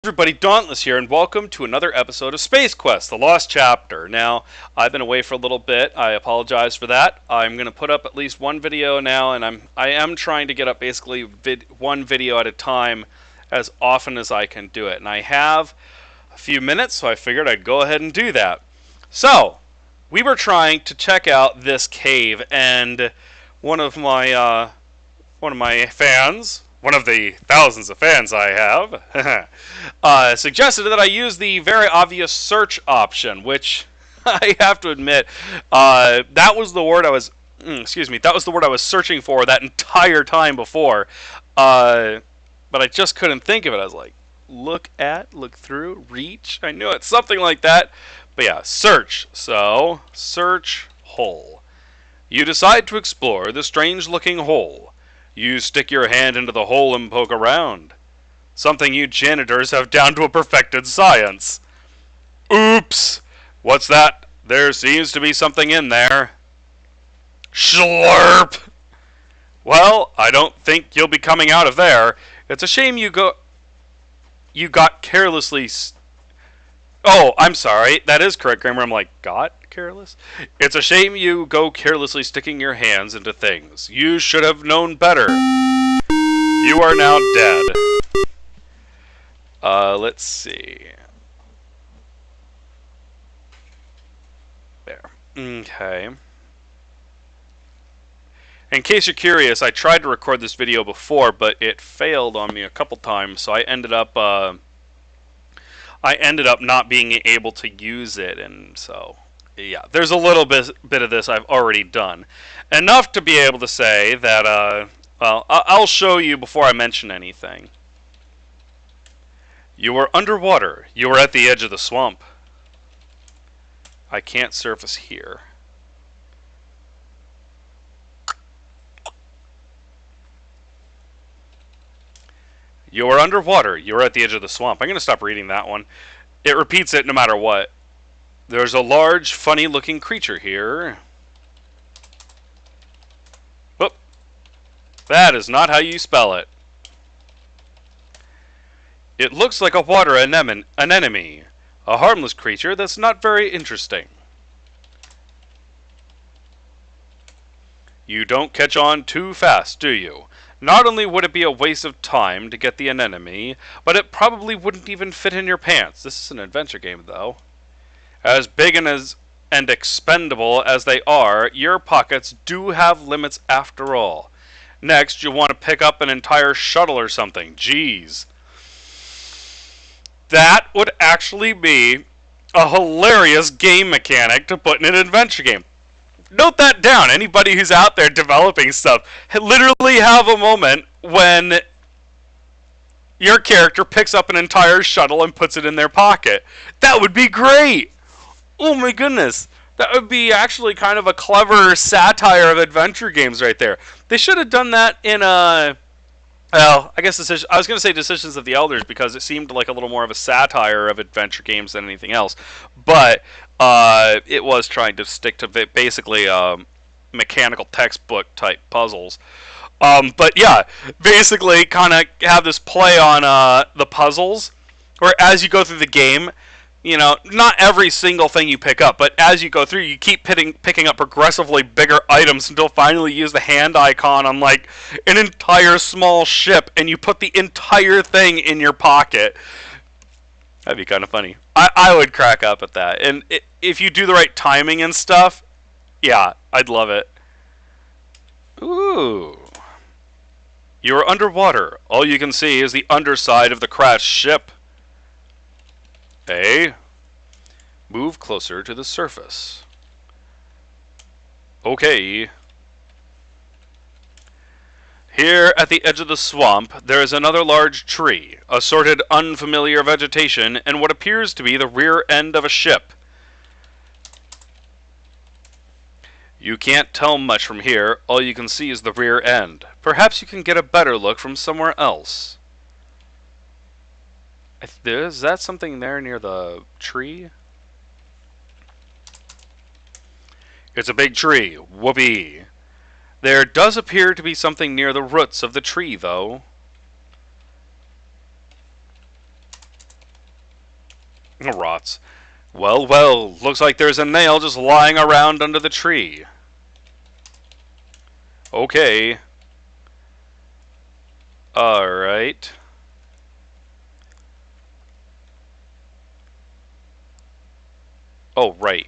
Everybody, Dauntless here, and welcome to another episode of Space Quest: The Lost Chapter. Now, I've been away for a little bit. I apologize for that. I'm going to put up at least one video now, and I am trying to get up basically one video at a time as often as I can do it. And I have a few minutes, so I figured I'd go ahead and do that. So, we were trying to check out this cave, and one of my fans, one of the thousands of fans I have, suggested that I use the very obvious search option, which I have to admit, that was the word I was, that was the word I was searching for that entire time before, but I just couldn't think of it. I was like, look through, reach, I knew it, something like that, but yeah, search. So, search hole. You decide to explore the strange-looking hole. You stick your hand into the hole and poke around. Something you janitors have down to a perfected science. Oops! What's that? There seems to be something in there. Slurp! Well, I don't think you'll be coming out of there. It's a shame you got carelessly... Oh, I'm sorry. That is correct grammar. I'm like, got careless? It's a shame you go carelessly sticking your hands into things. You should have known better. You are now dead. Let's see. There. Okay. In case you're curious, I tried to record this video before, but it failed on me a couple times, so I ended up not being able to use it, and so, yeah, there's a little bit of this I've already done. Enough to be able to say that, well, I'll show you before I mention anything. You were underwater. You were at the edge of the swamp. I can't surface here. You are underwater. You are at the edge of the swamp. I'm going to stop reading that one. It repeats it no matter what. There's a large, funny-looking creature here. Whoop. That is not how you spell it. It looks like a water anemone. A harmless creature that's not very interesting. You don't catch on too fast, do you? Not only would it be a waste of time to get the anemone, but it probably wouldn't even fit in your pants. This is an adventure game, though. As big and expendable as they are, your pockets do have limits after all. Next, you'll want to pick up an entire shuttle or something. Jeez. That would actually be a hilarious game mechanic to put in an adventure game. Note that down. Anybody who's out there developing stuff, literally have a moment when your character picks up an entire shuttle and puts it in their pocket. That would be great. Oh my goodness. That would be actually kind of a clever satire of adventure games right there. They should have done that in a... Well, I guess I was going to say Decisions of the Elders because it seemed like a little more of a satire of adventure games than anything else. But it was trying to stick to basically mechanical textbook type puzzles. But yeah, basically kind of have this play on the puzzles, where as you go through the game, you know, not every single thing you pick up, but as you go through, you keep picking up progressively bigger items until finally you use the hand icon on, like, an entire small ship, and you put the entire thing in your pocket. That'd be kind of funny. I would crack up at that. And if you do the right timing and stuff, yeah, I'd love it. Ooh. You are underwater. All you can see is the underside of the crashed ship. Move closer to the surface. Okay. Here at the edge of the swamp, there is another large tree, assorted unfamiliar vegetation, and what appears to be the rear end of a ship. You can't tell much from here. All you can see is the rear end. Perhaps you can get a better look from somewhere else. Is that something there near the tree? It's a big tree. Whoopee. There does appear to be something near the roots of the tree, though. Rots. Well, well, looks like there's a nail just lying around under the tree. Okay. Alright. Oh, right.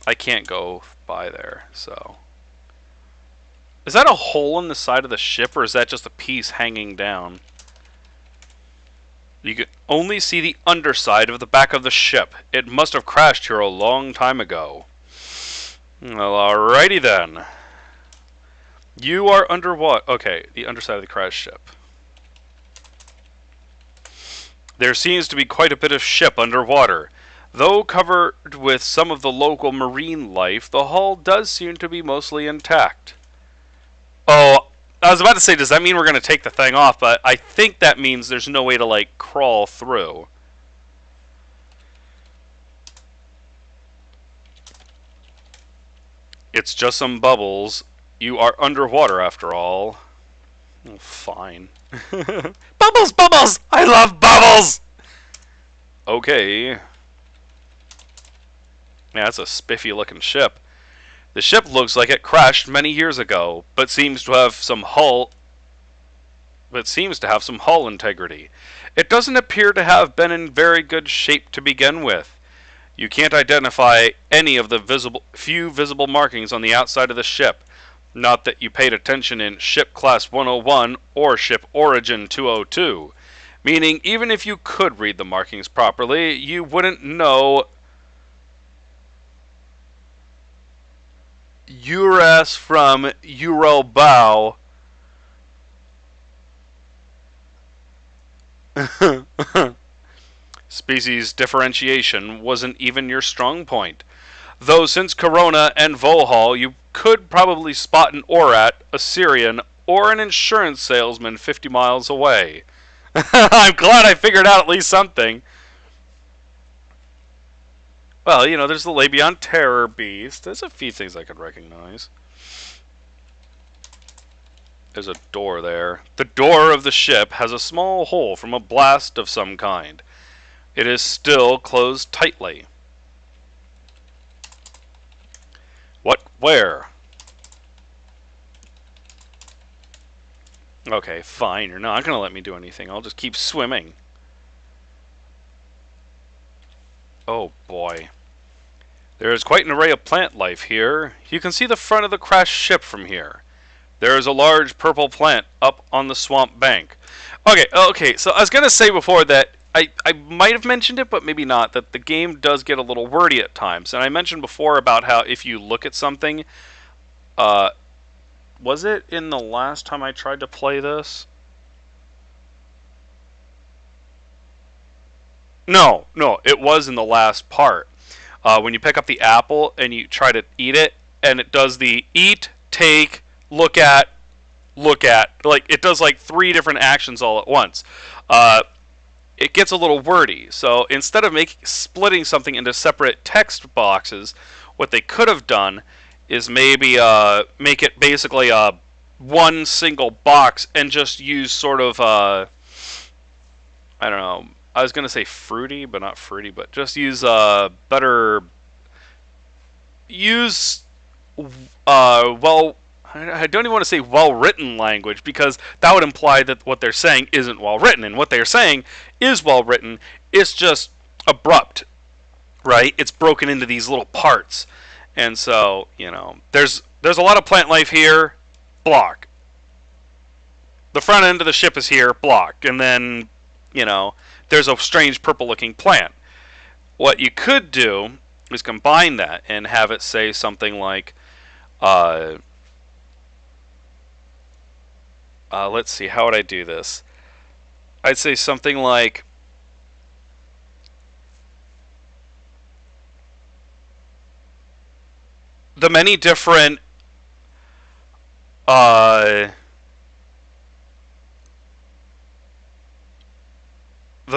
I can't go by there, so... Is that a hole in the side of the ship, or is that just a piece hanging down? You can only see the underside of the back of the ship. It must have crashed here a long time ago. Well, alrighty then. You are under what? Okay, the underside of the crashed ship. There seems to be quite a bit of ship underwater. Though covered with some of the local marine life, the hull does seem to be mostly intact. Oh, I was about to say, does that mean we're going to take the thing off? But I think that means there's no way to, like, crawl through. It's just some bubbles. You are underwater, after all. Oh, fine. Bubbles, bubbles! I love bubbles! Okay. Yeah, that's a spiffy-looking ship. The ship looks like it crashed many years ago, but seems to have some hull integrity. It doesn't appear to have been in very good shape to begin with. You can't identify any of the few visible markings on the outside of the ship. Not that you paid attention in Ship Class 101 or Ship Origin 202. Meaning, even if you could read the markings properly, you wouldn't know Uras from Uralbao. Species differentiation wasn't even your strong point. Though since Corona and Vohal, you could probably spot an Orat, a Syrian, or an insurance salesman 50 miles away. I'm glad I figured out at least something. Well, you know, there's the Labion Terror Beast. There's a few things I could recognize. There's a door there. The door of the ship has a small hole from a blast of some kind. It is still closed tightly. What? Where? Okay, fine. You're not going to let me do anything. I'll just keep swimming. Oh, boy. There is quite an array of plant life here. You can see the front of the crashed ship from here. There is a large purple plant up on the swamp bank. Okay, so I was going to say before that I might have mentioned it, but maybe not, that the game does get a little wordy at times. And I mentioned before about how if you look at something, was it in the last time I tried to play this? No, it was in the last part. When you pick up the apple and you try to eat it, and it does the eat, take, look at. Like, it does like 3 different actions all at once. It gets a little wordy. So instead of splitting something into separate text boxes, what they could have done is maybe make it basically one single box and just use sort of, I don't know, I was going to say fruity, but not fruity, but just use better, well, I don't even want to say well-written language, because that would imply that what they're saying isn't well-written, and what they're saying is well-written. It's just abrupt, right? It's broken into these little parts, and so, you know, there's a lot of plant life here, block. The front end of the ship is here, block, and then, you know, there's a strange purple-looking plant. What you could do is combine that and have it say something like, let's see, how would I do this? I'd say something like, the many different the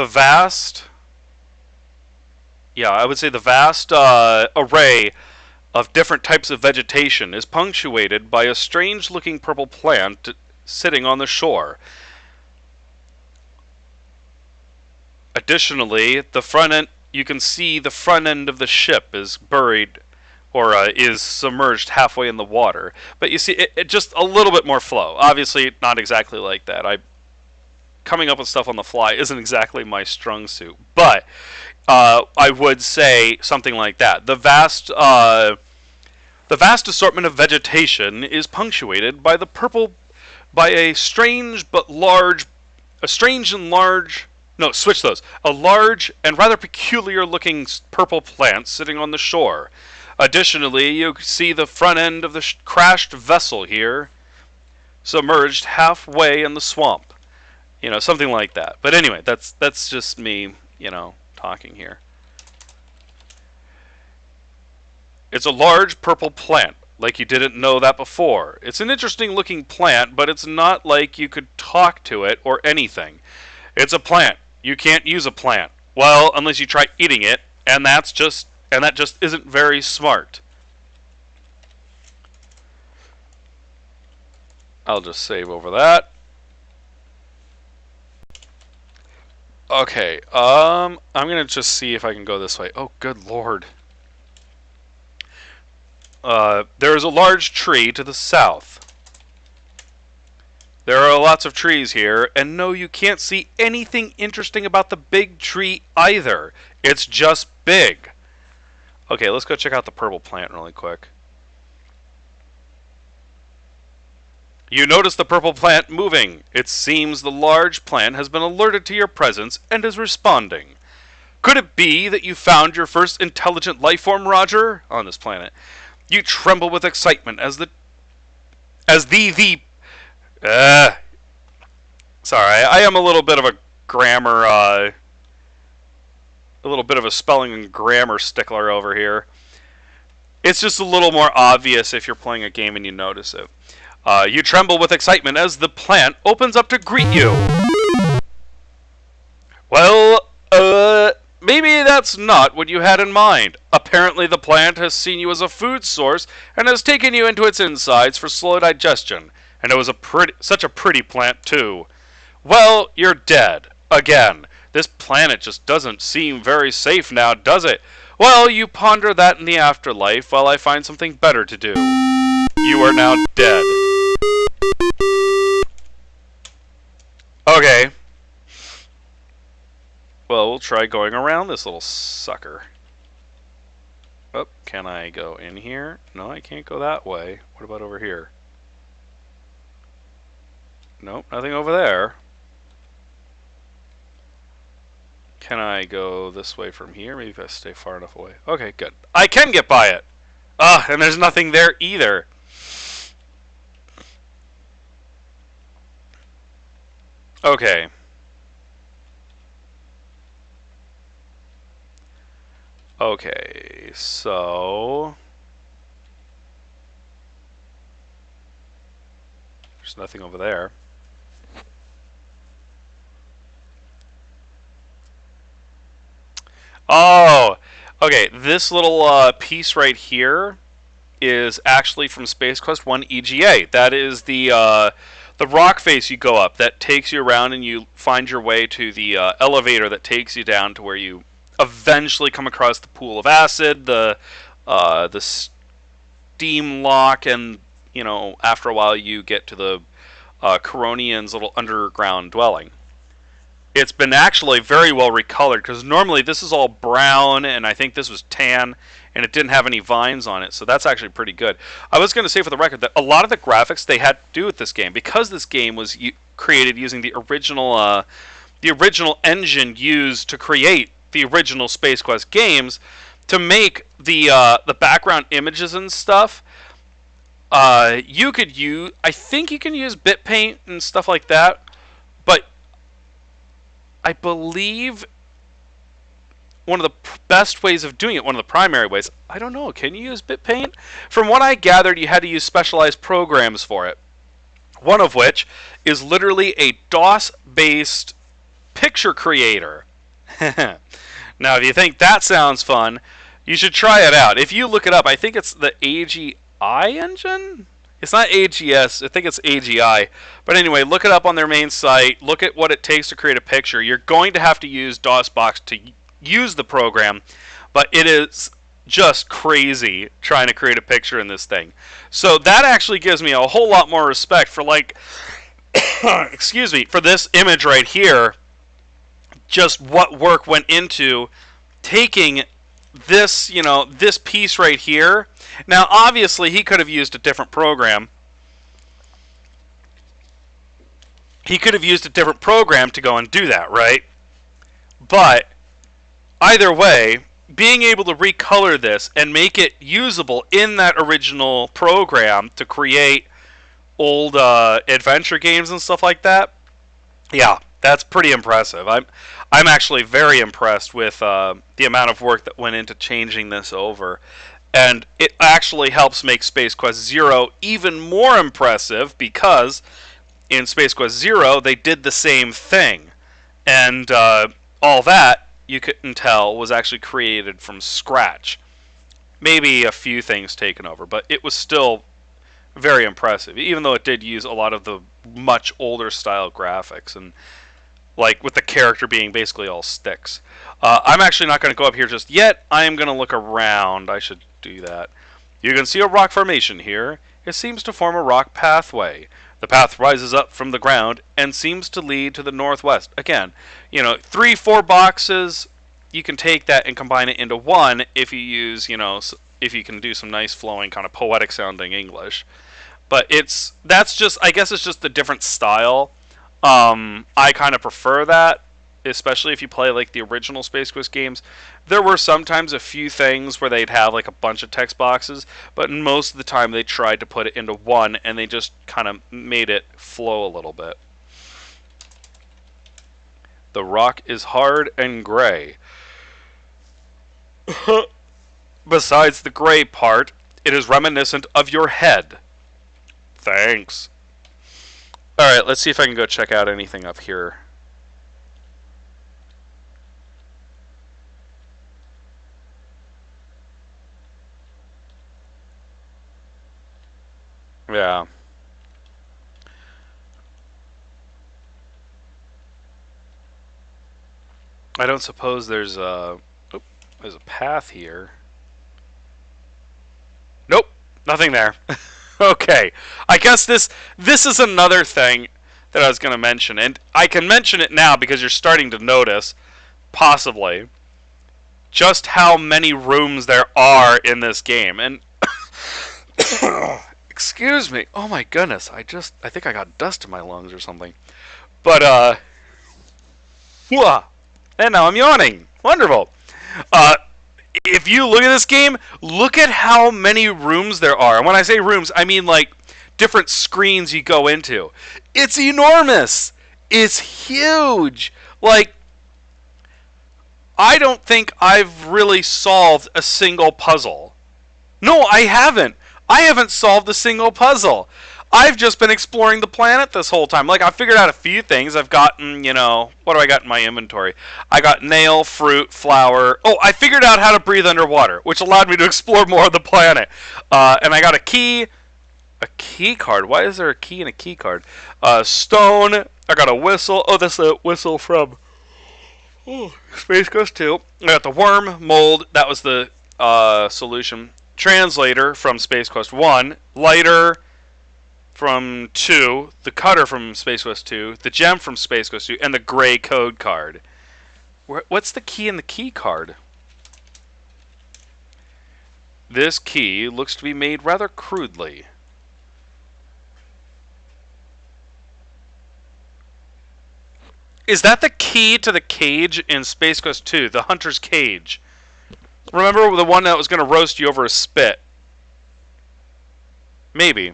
vast I would say the vast array of different types of vegetation is punctuated by a strange looking purple plant sitting on the shore. Additionally, the front end, you can see the front end of the ship is buried or is submerged halfway in the water. But you see, it just a little bit more flow. Obviously, not exactly like that. Coming up with stuff on the fly isn't exactly my strong suit, but I would say something like that. The vast assortment of vegetation is punctuated by a strange and large. No, switch those. A large and rather peculiar-looking purple plant sitting on the shore. Additionally, you see the front end of the crashed vessel here, submerged halfway in the swamp. You know, something like that. But anyway, that's just me, talking here. It's a large purple plant, like you didn't know that before. It's an interesting looking plant, but it's not like you could talk to it or anything. It's a plant. You can't use a plant. Well, unless you try eating it, and that just isn't very smart. I'll just save over that. Okay, I'm gonna just see if I can go this way. Oh, good lord. There is a large tree to the south. There are lots of trees here, and no, you can't see anything interesting about the big tree either. It's just big. Okay, let's go check out the purple plant really quick. You notice the purple plant moving. It seems the large plant has been alerted to your presence and is responding. Could it be that you found your first intelligent life form, Roger, on this planet? You tremble with excitement sorry, I am a little bit of a a little bit of a spelling and grammar stickler over here. It's just a little more obvious if you're playing a game and you notice it. You tremble with excitement as the plant opens up to greet you. Well, maybe that's not what you had in mind. Apparently the plant has seen you as a food source and has taken you into its insides for slow digestion. And it was such a pretty plant, too. Well, you're dead. Again. This planet just doesn't seem very safe now, does it? Well, you ponder that in the afterlife while I find something better to do. You are now dead. Okay. Well, we'll try going around this little sucker. Oh, can I go in here? No, I can't go that way. What about over here? Nope, nothing over there. Can I go this way from here? Maybe if I stay far enough away. Okay, good. I can get by it! And there's nothing there either. Okay. Okay, so... there's nothing over there. Oh! Okay, this little piece right here is actually from Space Quest 1 EGA. That is the rock face you go up that takes you around and you find your way to the elevator that takes you down to where you eventually come across the pool of acid, the steam lock, and after a while you get to the Coronian's little underground dwelling. It's been actually very well recolored because normally this is all brown and I think this was tan and it didn't have any vines on it, so that's actually pretty good. I was going to say for the record that a lot of the graphics they had to do with this game because this game was created using the original engine used to create the original Space Quest games to make the background images and stuff. You could use, I think you can use bit paint and stuff like that, but I believe one of the best ways of doing it, one of the primary ways, I don't know, can you use bit paint? From what I gathered, you had to use specialized programs for it. One of which is literally a DOS-based picture creator. Now, if you think that sounds fun, you should try it out. If you look it up, I think it's the AGI engine? It's not AGS, I think it's AGI. But anyway, look it up on their main site. Look at what it takes to create a picture. You're going to have to use DOSBox to use the program, but it is just crazy trying to create a picture in this thing. So that actually gives me a whole lot more respect for, like, excuse me, for this image right here. Just what work went into taking this, this piece right here. Now, obviously, he could have used a different program. He could have used a different program to go and do that, right? But either way, being able to recolor this and make it usable in that original program to create old adventure games and stuff like that, yeah, that's pretty impressive. I'm actually very impressed with the amount of work that went into changing this over. And it actually helps make Space Quest Zero even more impressive, because in Space Quest Zero they did the same thing. And all that, you couldn't tell, was actually created from scratch. Maybe a few things taken over, but it was still very impressive, even though it did use a lot of the much older style graphics, and like with the character being basically all sticks. I'm actually not going to go up here just yet. I am going to look around. I should do that. You can see a rock formation here. It seems to form a rock pathway. The path rises up from the ground and seems to lead to the northwest. Again, 3-4 boxes. You can take that and combine it into one if you use, if you can do some nice flowing kind of poetic sounding English. But that's just, I guess it's just a different style. I kind of prefer that, especially if you play like the original Space Quest games. There were sometimes a few things where they'd have like a bunch of text boxes, but most of the time they tried to put it into one, and they just kind of made it flow a little bit. The rock is hard and gray. Besides the gray part, it is reminiscent of your head. Thanks. Alright, let's see if I can go check out anything up here. Yeah. I don't suppose there's a path here. Nope, nothing there. Okay, I guess this is another thing that I was going to mention, and I can mention it now because you're starting to notice, possibly, just how many rooms there are in this game. And excuse me, oh my goodness, I think I got dust in my lungs or something. But and now I'm yawning. Wonderful. If you look at this game, look at how many rooms there are. And when I say rooms, I mean like different screens you go into. It's enormous. It's huge. Like, I don't think I've really solved a single puzzle. No, I haven't. I haven't solved a single puzzle. I've just been exploring the planet this whole time. Like, I figured out a few things. I've gotten, what do I got in my inventory? I got nail, fruit, flower. Oh, I figured out how to breathe underwater, which allowed me to explore more of the planet. And I got a key card. Why is there a key and a key card? Stone. I got a whistle. Oh, that's a whistle from Space Quest 2. I got the worm, mold. That was the solution. Translator from Space Quest 1. Lighter from 2, the cutter from Space Quest 2, the gem from Space Quest 2, and the gray code card. What's the key in the key card? This key looks to be made rather crudely. Is that the key to the cage in Space Quest 2, the hunter's cage? Remember the one that was going to roast you over a spit? Maybe.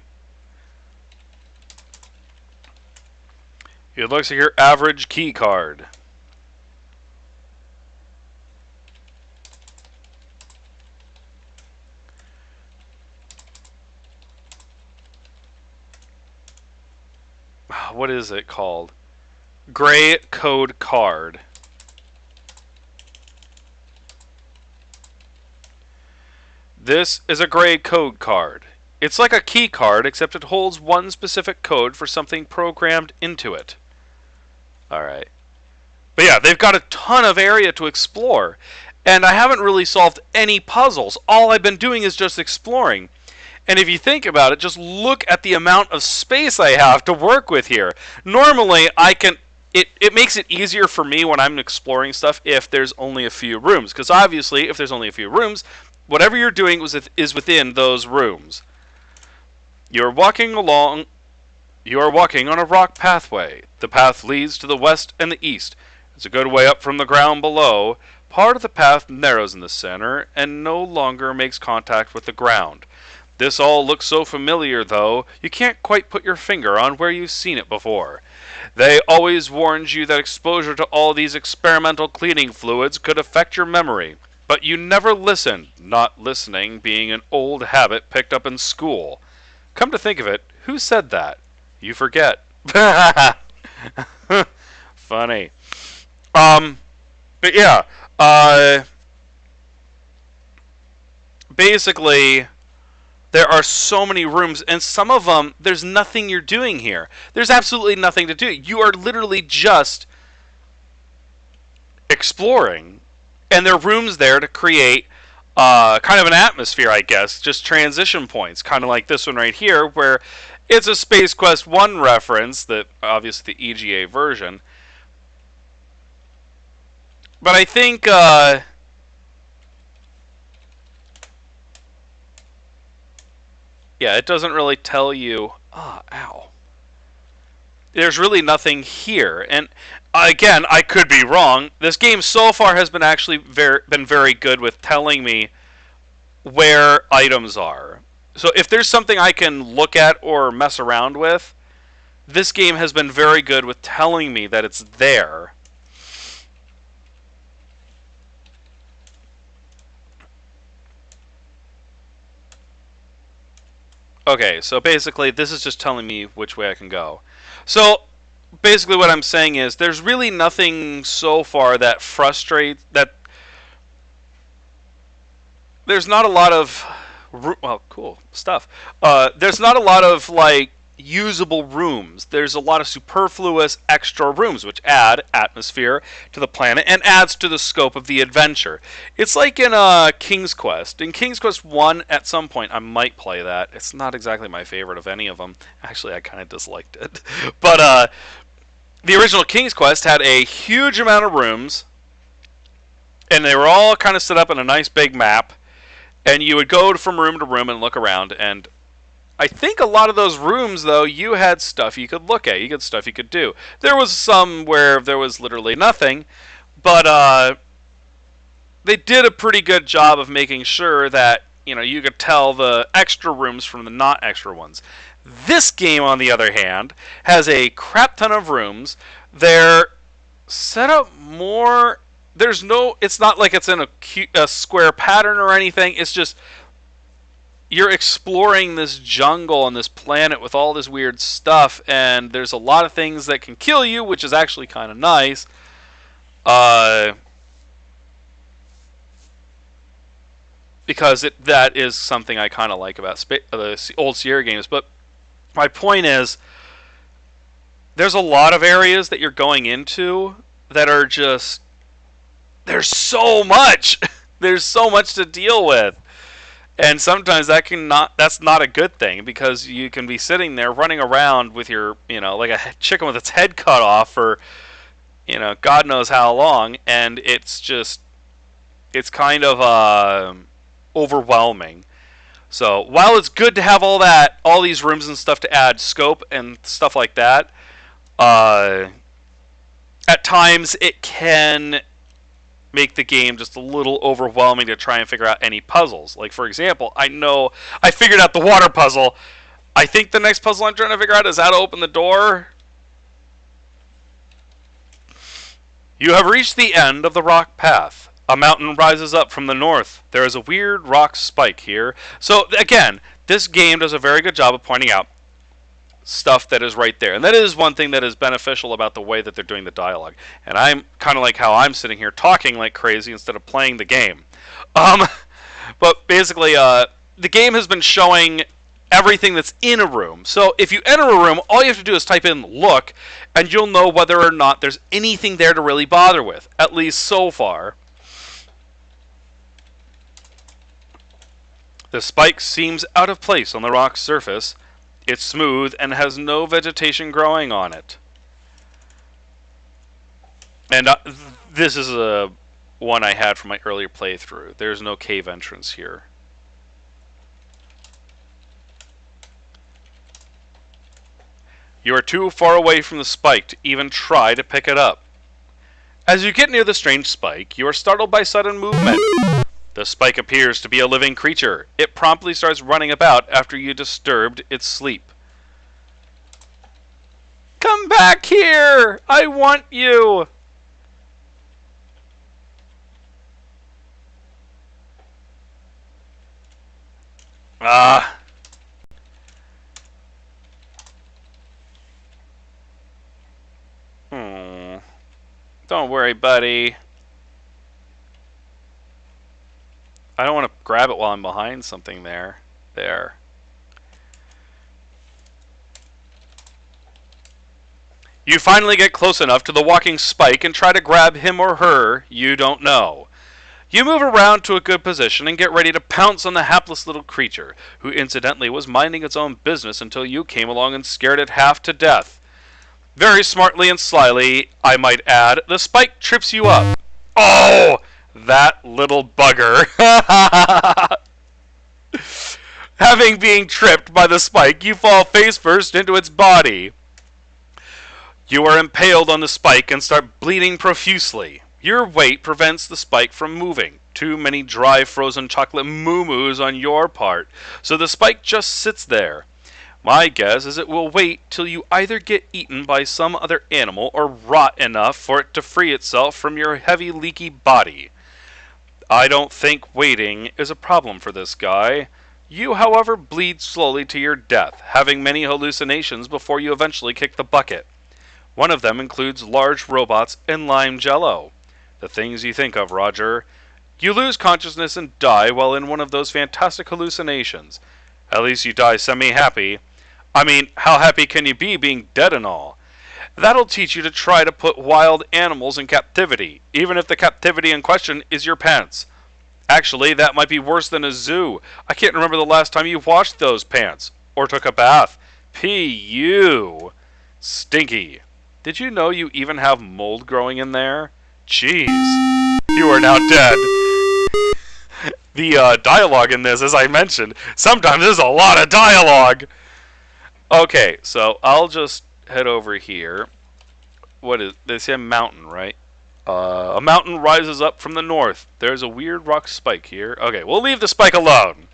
It looks like your average key card. What is it called? Gray code card. This is a gray code card. It's like a key card, except it holds one specific code for something programmed into it. Alright. But yeah, they've got a ton of area to explore. And I haven't really solved any puzzles. All I've been doing is just exploring. And if you think about it, just look at the amount of space I have to work with here. Normally, I can... It makes it easier for me when I'm exploring stuff if there's only a few rooms. Because obviously, if there's only a few rooms, whatever you're doing is within those rooms. You're walking along... You are walking on a rock pathway. The path leads to the west and the east. It's a good way up from the ground below. Part of the path narrows in the center and no longer makes contact with the ground. This all looks so familiar, though, you can't quite put your finger on where you've seen it before. They always warned you that exposure to all these experimental cleaning fluids could affect your memory. But you never listened, not listening being an old habit picked up in school. Come to think of it, who said that? You forget. Funny. But yeah, basically, there are so many rooms, and some of them, there's nothing you're doing here. There's absolutely nothing to do. You are literally just exploring, and there are rooms there to create kind of an atmosphere, I guess, just transition points, kind of like this one right here, where it's a Space Quest 1 reference, that obviously the EGA version. But I think yeah, it doesn't really tell you. Oh, ow. There's really nothing here, and again, I could be wrong. This game so far has been actually been very good with telling me where items are. So if there's something I can look at or mess around with, this game has been very good with telling me that it's there. Okay, so basically this is just telling me which way I can go. So basically what I'm saying is there's really nothing so far that frustrates, that there's not a lot of, well, cool stuff. There's not a lot of, like, usable rooms. There's a lot of superfluous extra rooms, which add atmosphere to the planet and adds to the scope of the adventure. It's like in King's Quest. In King's Quest 1, at some point, I might play that. It's not exactly my favorite of any of them. Actually, I kind of disliked it. But the original King's Quest had a huge amount of rooms, and they were all kind of set up in a nice big map. And you would go from room to room and look around, and I think a lot of those rooms, though, you had stuff you could look at. You had stuff you could do. There was some where there was literally nothing, but they did a pretty good job of making sure that, you know, you could tell the extra rooms from the not extra ones. This game, on the other hand, has a crap ton of rooms. They're set up more... There's no... It's not like it's in a square pattern or anything. It's just... You're exploring this jungle and this planet with all this weird stuff, and there's a lot of things that can kill you, which is actually kind of nice. Because that is something I kind of like about the old Sierra games. But my point is, there's a lot of areas that you're going into that are just... There's so much! There's so much to deal with. And sometimes that's not a good thing, because you can be sitting there running around with your, you know, like a chicken with its head cut off for, you know, God knows how long, and it's kind of overwhelming. So while it's good to have all these rooms and stuff to add scope and stuff like that, at times it can make the game just a little overwhelming to try and figure out any puzzles. Like, for example, I know I figured out the water puzzle. I think the next puzzle I'm trying to figure out is how to open the door. You have reached the end of the rock path. A mountain rises up from the north. There is a weird rock spike here. So, again, this game does a very good job of pointing out stuff that is right there. And that is one thing that is beneficial about the way that they're doing the dialogue. And I'm kind of like how I'm sitting here talking like crazy instead of playing the game. But basically, the game has been showing everything that's in a room. So if you enter a room, all you have to do is type in look, and you'll know whether or not there's anything there to really bother with, at least so far. The spike seems out of place on the rock's surface. It's smooth and has no vegetation growing on it. And this is a one I had from my earlier playthrough. There's no cave entrance here. You are too far away from the spike to even try to pick it up. As you get near the strange spike, you are startled by sudden movement. The spike appears to be a living creature. It promptly starts running about after you disturbed its sleep. Come back here! I want you! Ah. Don't worry, buddy. I don't want to grab it while I'm behind something there. There. You finally get close enough to the walking spike and try to grab him or her you don't know. You move around to a good position and get ready to pounce on the hapless little creature, who incidentally was minding its own business until you came along and scared it half to death. Very smartly and slyly, I might add, the spike trips you up. Oh! That little bugger. Having been tripped by the spike, you fall face first into its body. You are impaled on the spike and start bleeding profusely. Your weight prevents the spike from moving. Too many dry frozen chocolate moo-moos on your part, so the spike just sits there. My guess is it will wait till you either get eaten by some other animal or rot enough for it to free itself from your heavy, leaky body. I don't think waiting is a problem for this guy. You, however, bleed slowly to your death, having many hallucinations before you eventually kick the bucket. One of them includes large robots and lime jello. The things you think of, Roger. You lose consciousness and die while in one of those fantastic hallucinations. At least you die semi-happy. I mean, how happy can you be being dead and all? That'll teach you to try to put wild animals in captivity, even if the captivity in question is your pants. Actually, that might be worse than a zoo. I can't remember the last time you washed those pants. Or took a bath. P.U. Stinky. Did you know you even have mold growing in there? Jeez. You are now dead. The dialogue in this, as I mentioned, sometimes there's a lot of dialogue. Okay, so I'll just head over here. What is they say a mountain, right? A mountain rises up from the north. There's a weird rock spike here. Okay, we'll leave the spike alone.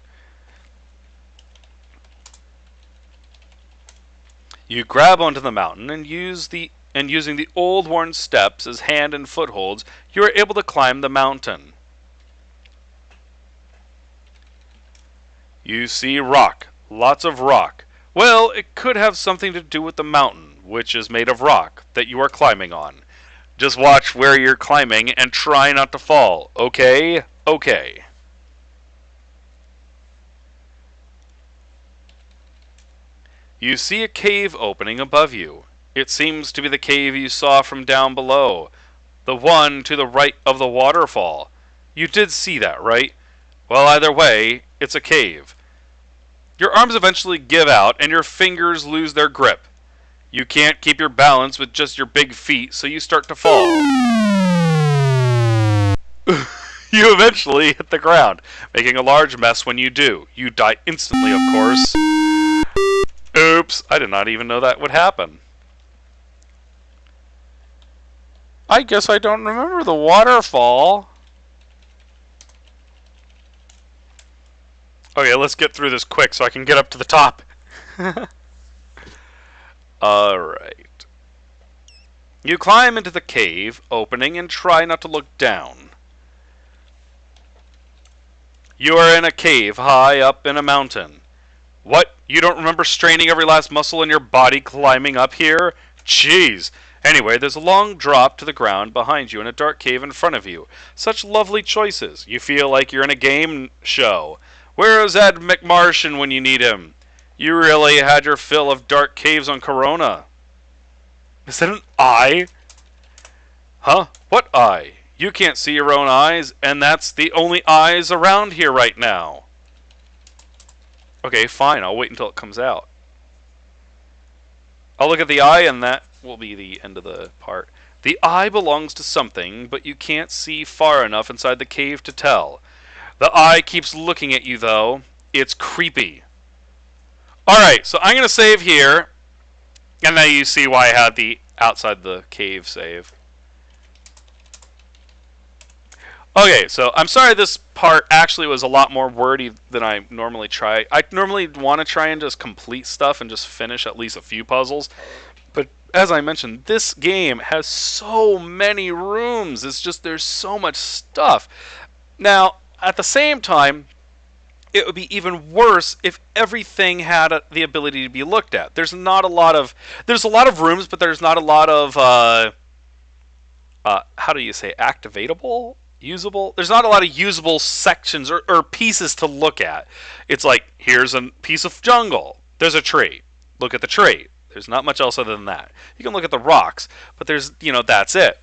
You grab onto the mountain and using the old worn steps as hand and footholds, you are able to climb the mountain. You see rock, lots of rock. Well, it could have something to do with the mountain, which is made of rock, that you are climbing on. Just watch where you're climbing and try not to fall, okay? Okay. You see a cave opening above you. It seems to be the cave you saw from down below, the one to the right of the waterfall. You did see that, right? Well, either way, it's a cave. Your arms eventually give out and your fingers lose their grip. You can't keep your balance with just your big feet, so you start to fall. You eventually hit the ground, making a large mess when you do. You die instantly, of course. Oops, I did not even know that would happen. I guess I don't remember the waterfall. Okay, let's get through this quick so I can get up to the top. Alright. You climb into the cave opening and try not to look down. You are in a cave high up in a mountain. What? You don't remember straining every last muscle in your body climbing up here? Jeez. Anyway, there's a long drop to the ground behind you and a dark cave in front of you. Such lovely choices. You feel like you're in a game show. Where is Ed McMartian when you need him? You really had your fill of dark caves on Corona. Is that an eye? Huh? What eye? You can't see your own eyes, and that's the only eyes around here right now. Okay, fine. I'll wait until it comes out. I'll look at the eye, and that will be the end of the part. The eye belongs to something, but you can't see far enough inside the cave to tell. The eye keeps looking at you, though. It's creepy. Alright, so I'm going to save here. And now you see why I had the outside the cave save. Okay, so I'm sorry this part actually was a lot more wordy than I normally try. I normally want to try and just complete stuff and just finish at least a few puzzles. But as I mentioned, this game has so many rooms. It's just there's so much stuff. Now, at the same time, it would be even worse if everything had the ability to be looked at. There's a lot of rooms, but there's not a lot of how do you say, activatable? Usable? There's not a lot of usable sections or pieces to look at. It's like, here's a piece of jungle. There's a tree. Look at the tree. There's not much else other than that. You can look at the rocks, but there's, that's it.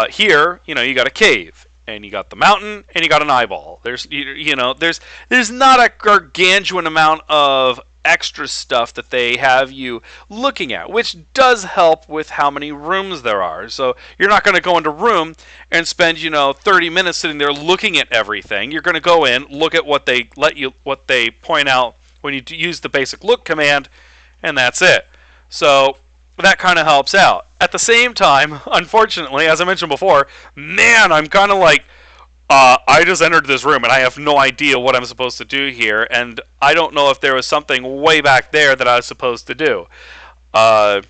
Here, you got a cave, and you got the mountain, and you got an eyeball. There's not a gargantuan amount of extra stuff that they have you looking at, which does help with how many rooms there are. So you're not going to go into a room and spend 30 minutes sitting there looking at everything. You're going to go in, look at what they point out when you use the basic look command, and that's it. So that kind of helps out. At the same time, unfortunately, as I mentioned before, man, I'm kind of like, I just entered this room and I have no idea what I'm supposed to do here, and I don't know if there was something way back there that I was supposed to do. I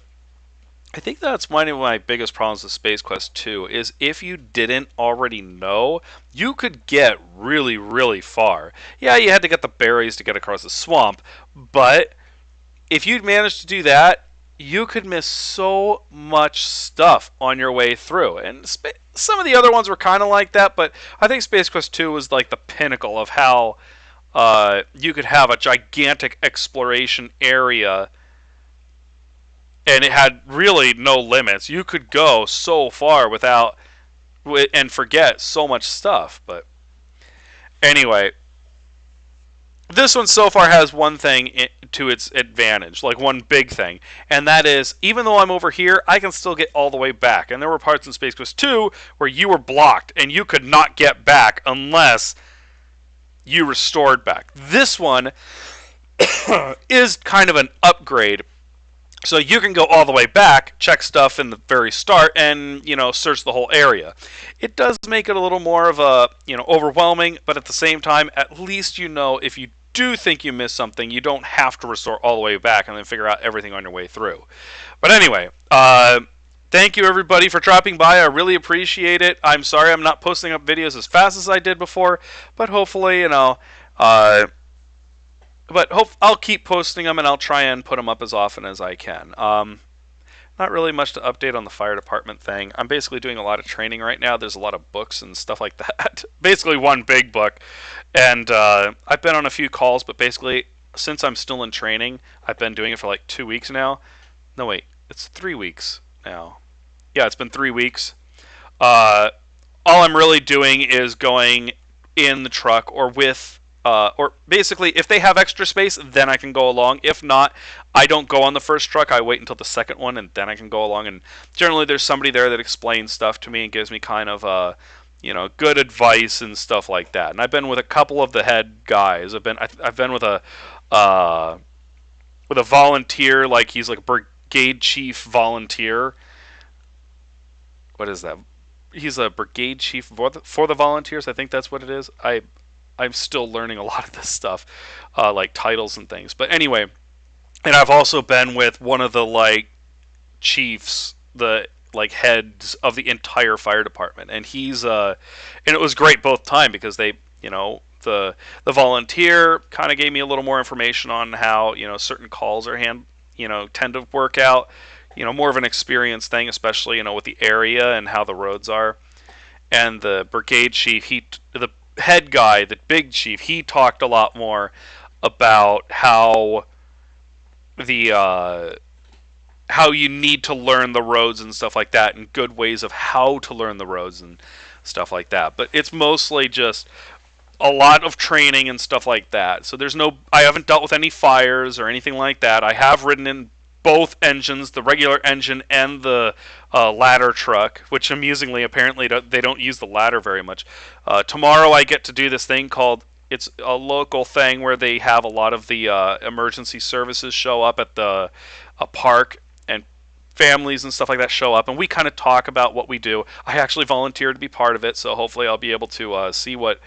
think that's one of my biggest problems with Space Quest 2, is if you didn't already know, you could get really, really far. Yeah, you had to get the berries to get across the swamp, but if you'd managed to do that, you could miss so much stuff on your way through. And some of the other ones were kind of like that, but I think Space Quest 2 was like the pinnacle of how you could have a gigantic exploration area, and it had really no limits. You could go so far without and forget so much stuff. But anyway, this one so far has one thing to its advantage, like one big thing, and that is, even though I'm over here, I can still get all the way back. And there were parts in Space Quest 2 where you were blocked, and you could not get back unless you restored back. This one is kind of an upgrade, so you can go all the way back, check stuff in the very start, and search the whole area. It does make it a little more of a overwhelming, but at the same time, at least if you do think you missed something, you don't have to restore all the way back and then figure out everything on your way through. But anyway, thank you everybody for dropping by. I really appreciate it. I'm sorry I'm not posting up videos as fast as I did before, but hopefully, I'll keep posting them, and I'll try and put them up as often as I can. Not really much to update on the fire department thing. I'm basically doing a lot of training right now. There's a lot of books and stuff like that. Basically one big book. And I've been on a few calls, but basically, since I'm still in training, I've been doing it for like 2 weeks now. No, wait. It's 3 weeks now. Yeah, it's been 3 weeks. All I'm really doing is going in the truck or with... or basically, if they have extra space, then I can go along. If not, I don't go on the first truck. I wait until the second one, and then I can go along. And generally, there's somebody there that explains stuff to me and gives me kind of good advice and stuff like that. And I've been with a couple of the head guys. I've been with a volunteer, like he's like a brigade chief volunteer. What is that? He's a brigade chief for the volunteers. I think that's what it is. I'm still learning a lot of this stuff, like titles and things. But anyway, and I've also been with one of the chiefs, the heads of the entire fire department, and he's and it was great both time because they, the volunteer kind of gave me a little more information on how certain calls are tend to work out, more of an experience thing, especially with the area and how the roads are. And the brigade chief, the head guy, the big chief, he talked a lot more about how the how you need to learn the roads and stuff like that, and good ways of how to learn the roads and stuff like that. But it's mostly just a lot of training and stuff like that. So I haven't dealt with any fires or anything like that. I have ridden in both engines, the regular engine and the ladder truck, which amusingly, apparently, they don't use the ladder very much. Tomorrow I get to do this thing called, it's a local thing where they have a lot of the emergency services show up at the park, and families and stuff like that show up, and we kind of talk about what we do. I actually volunteered to be part of it, so hopefully I'll be able to see what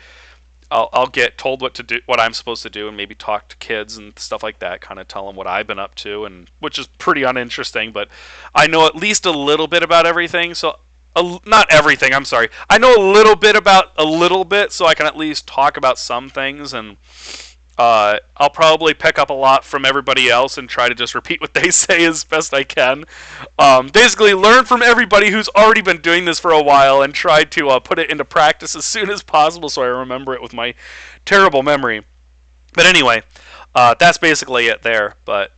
I'll get told what to do, what I'm supposed to do, and maybe talk to kids and stuff like that. Kind of tell them what I've been up to, and which is pretty uninteresting. But I know at least a little bit about everything. So not everything. I'm sorry. I know a little bit about a little bit, so I can at least talk about some things. And I'll probably pick up a lot from everybody else and try to just repeat what they say as best I can. Basically, learn from everybody who's already been doing this for a while and try to put it into practice as soon as possible so I remember it with my terrible memory. But anyway, that's basically it there. But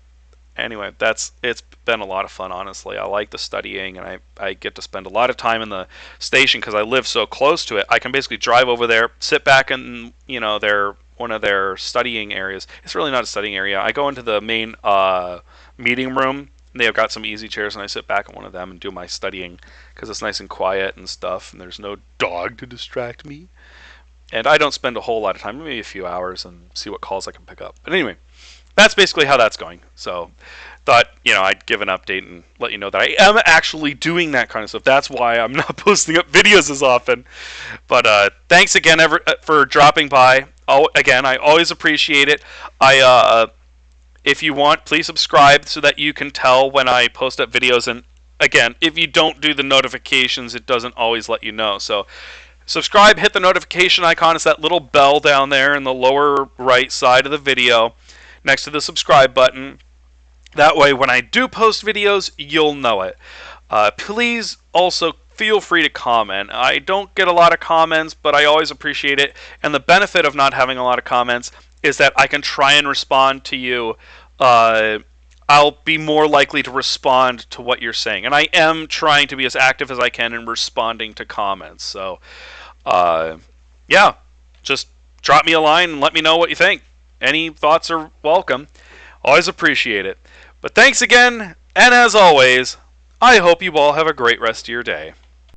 anyway, it's been a lot of fun, honestly. I like the studying, and I get to spend a lot of time in the station because I live so close to it. I can basically drive over there, sit back in one of their studying areas. It's really not a studying area. I go into the main meeting room, and they've got some easy chairs, and I sit back in one of them and do my studying because it's nice and quiet and stuff, and there's no dog to distract me. And I don't spend a whole lot of time, maybe a few hours, and see what calls I can pick up. But anyway, that's basically how that's going. So thought, I'd give an update and let you know that I am actually doing that kind of stuff. That's why I'm not posting up videos as often. But thanks again for dropping by. Oh, again, I always appreciate it. If you want, please subscribe so that you can tell when I post up videos. And again, if you don't do the notifications, it doesn't always let you know. So subscribe, hit the notification icon. It's that little bell down there in the lower right side of the video next to the subscribe button. That way, when I do post videos, you'll know it. Please also feel free to comment. I don't get a lot of comments, but I always appreciate it. And the benefit of not having a lot of comments is that I can try and respond to you. I'll be more likely to respond to what you're saying. And I am trying to be as active as I can in responding to comments. So, yeah, just drop me a line and let me know what you think. Any thoughts are welcome. Always appreciate it. But thanks again, and as always, I hope you all have a great rest of your day.